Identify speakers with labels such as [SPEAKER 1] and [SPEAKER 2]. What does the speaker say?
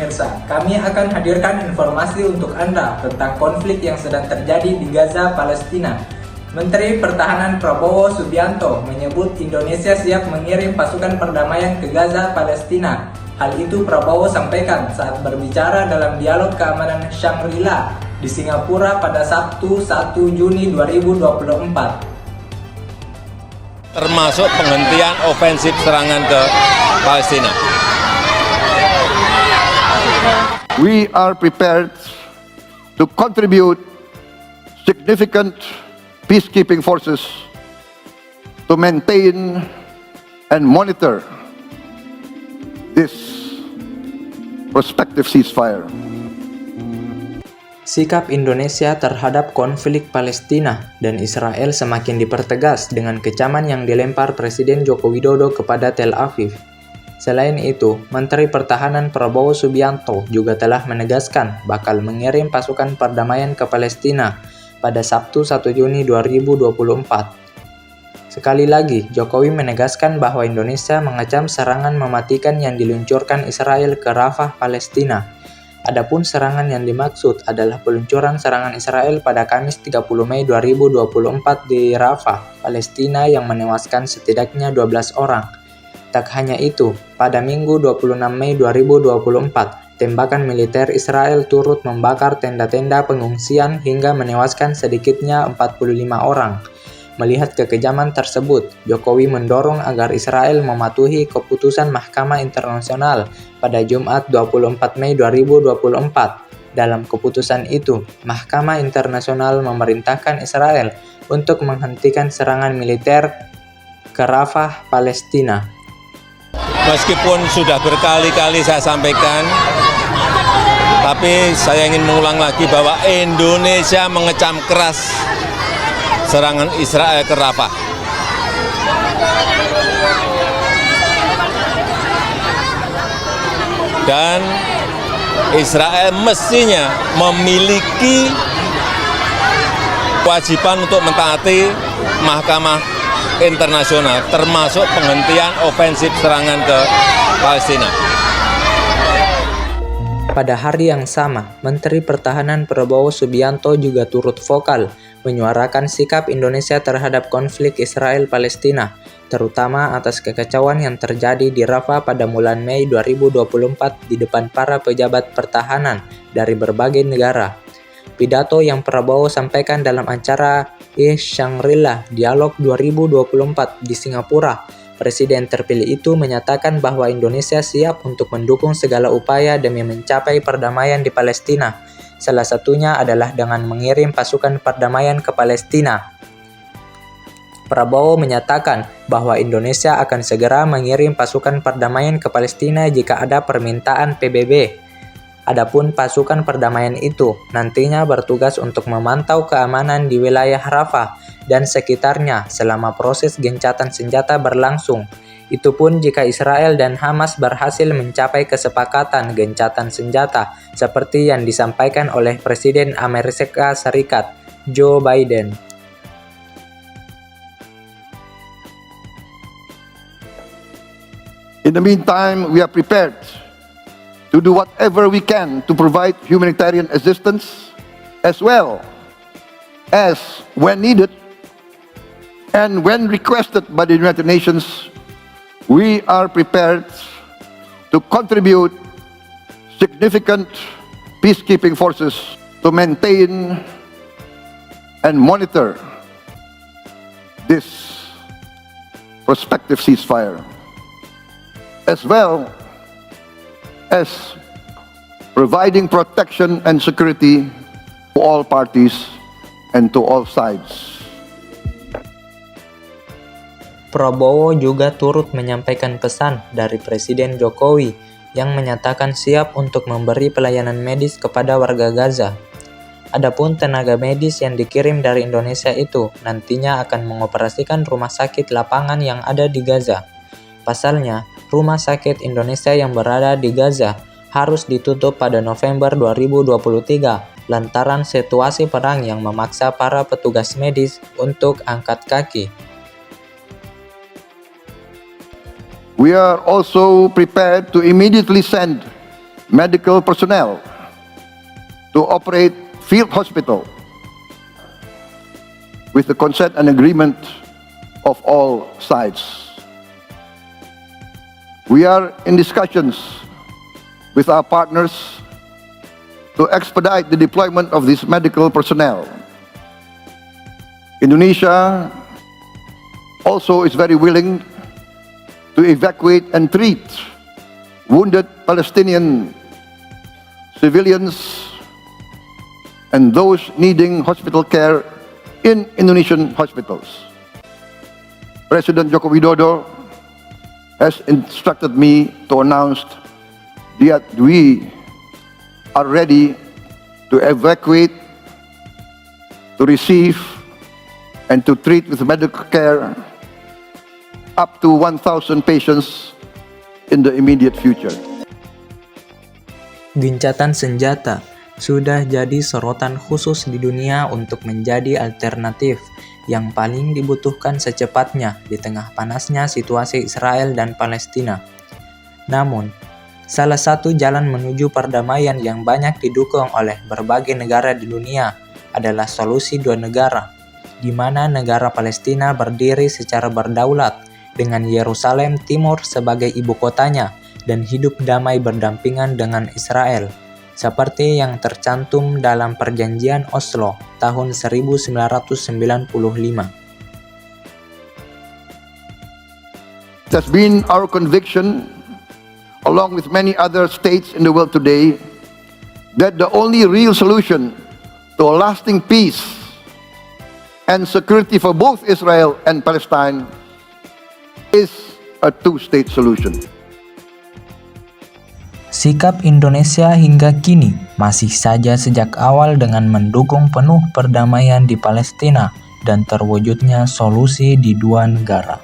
[SPEAKER 1] Mirsa, kami akan hadirkan informasi untuk Anda tentang konflik yang sedang terjadi di Gaza, Palestina. Menteri Pertahanan Prabowo Subianto menyebut Indonesia siap mengirim pasukan perdamaian ke Gaza, Palestina. Hal itu Prabowo sampaikan saat berbicara dalam dialog keamanan Shangri-La di Singapura pada Sabtu 1 Juni 2024.
[SPEAKER 2] Termasuk penghentian ofensif serangan ke Palestina.
[SPEAKER 3] We are prepared to contribute significant peacekeeping forces to maintain and monitor this prospective ceasefire.
[SPEAKER 1] Sikap Indonesia terhadap konflik Palestina dan Israel semakin dipertegas dengan kecaman yang dilempar Presiden Joko Widodo kepada Tel Aviv. Selain itu, Menteri Pertahanan Prabowo Subianto juga telah menegaskan bakal mengirim pasukan perdamaian ke Palestina pada Sabtu 1 Juni 2024. Sekali lagi, Jokowi menegaskan bahwa Indonesia mengecam serangan mematikan yang diluncurkan Israel ke Rafah, Palestina. Adapun serangan yang dimaksud adalah peluncuran serangan Israel pada Kamis 30 Mei 2024 di Rafah, Palestina yang menewaskan setidaknya 12 orang. Tak hanya itu, pada Minggu 26 Mei 2024, tembakan militer Israel turut membakar tenda-tenda pengungsian hingga menewaskan sedikitnya 45 orang. Melihat kekejaman tersebut, Jokowi mendorong agar Israel mematuhi keputusan Mahkamah Internasional pada Jumat 24 Mei 2024. Dalam keputusan itu, Mahkamah Internasional memerintahkan Israel untuk menghentikan serangan militer ke Rafah, Palestina.
[SPEAKER 2] Meskipun sudah berkali-kali saya sampaikan, tapi saya ingin mengulang lagi bahwa Indonesia mengecam keras serangan Israel ke Rafah. Dan Israel mestinya memiliki kewajiban untuk mentaati Mahkamah Internasional, termasuk penghentian ofensif serangan ke Palestina.
[SPEAKER 1] Pada hari yang sama, Menteri Pertahanan Prabowo Subianto juga turut vokal menyuarakan sikap Indonesia terhadap konflik Israel-Palestina, terutama atas kekacauan yang terjadi di Rafah pada bulan Mei 2024 di depan para pejabat pertahanan dari berbagai negara. Pidato yang Prabowo sampaikan dalam acara Shangri-La Dialog 2024 di Singapura, Presiden terpilih itu menyatakan bahwa Indonesia siap untuk mendukung segala upaya demi mencapai perdamaian di Palestina. Salah satunya adalah dengan mengirim pasukan perdamaian ke Palestina. Prabowo menyatakan bahwa Indonesia akan segera mengirim pasukan perdamaian ke Palestina jika ada permintaan PBB. Adapun pasukan perdamaian itu nantinya bertugas untuk memantau keamanan di wilayah Rafah dan sekitarnya selama proses gencatan senjata berlangsung. Itu pun jika Israel dan Hamas berhasil mencapai kesepakatan gencatan senjata seperti yang disampaikan oleh Presiden Amerika Serikat, Joe Biden.
[SPEAKER 3] In the meantime, we are prepared to do whatever we can to provide humanitarian assistance as well as when needed and when requested by the United Nations, we are prepared to contribute significant peacekeeping forces to maintain and monitor this prospective ceasefire, as well as providing protection and security to all parties and to all sides.
[SPEAKER 1] Prabowo juga turut menyampaikan pesan dari Presiden Jokowi yang menyatakan siap untuk memberi pelayanan medis kepada warga Gaza. Adapun tenaga medis yang dikirim dari Indonesia itu nantinya akan mengoperasikan rumah sakit lapangan yang ada di Gaza. Pasalnya, rumah sakit Indonesia yang berada di Gaza harus ditutup pada November 2023 lantaran situasi perang yang memaksa para petugas medis untuk angkat kaki.
[SPEAKER 3] We are also prepared to immediately send medical personnel to operate field hospital with the consent and agreement of all sides. We are in discussions with our partners to expedite the deployment of this medical personnel. Indonesia also is very willing to evacuate and treat wounded Palestinian civilians and those needing hospital care in Indonesian hospitals. President Joko Widodo has instructed me to announce that we are ready to evacuate, to receive, and to treat with medical care up to 1,000 patients in the immediate future.
[SPEAKER 1] Gencatan senjata sudah jadi sorotan khusus di dunia untuk menjadi alternatif yang paling dibutuhkan secepatnya di tengah panasnya situasi Israel dan Palestina. Namun, salah satu jalan menuju perdamaian yang banyak didukung oleh berbagai negara di dunia adalah solusi dua negara, di mana negara Palestina berdiri secara berdaulat dengan Yerusalem Timur sebagai ibu kotanya dan hidup damai berdampingan dengan Israel, seperti yang tercantum dalam Perjanjian Oslo tahun 1995.
[SPEAKER 3] It has been our conviction, along with many other states in the world today, that the only real solution to a lasting peace and security for both Israel and Palestine is a two-state solution.
[SPEAKER 1] Sikap Indonesia hingga kini masih saja sejak awal dengan mendukung penuh perdamaian di Palestina dan terwujudnya solusi di dua negara.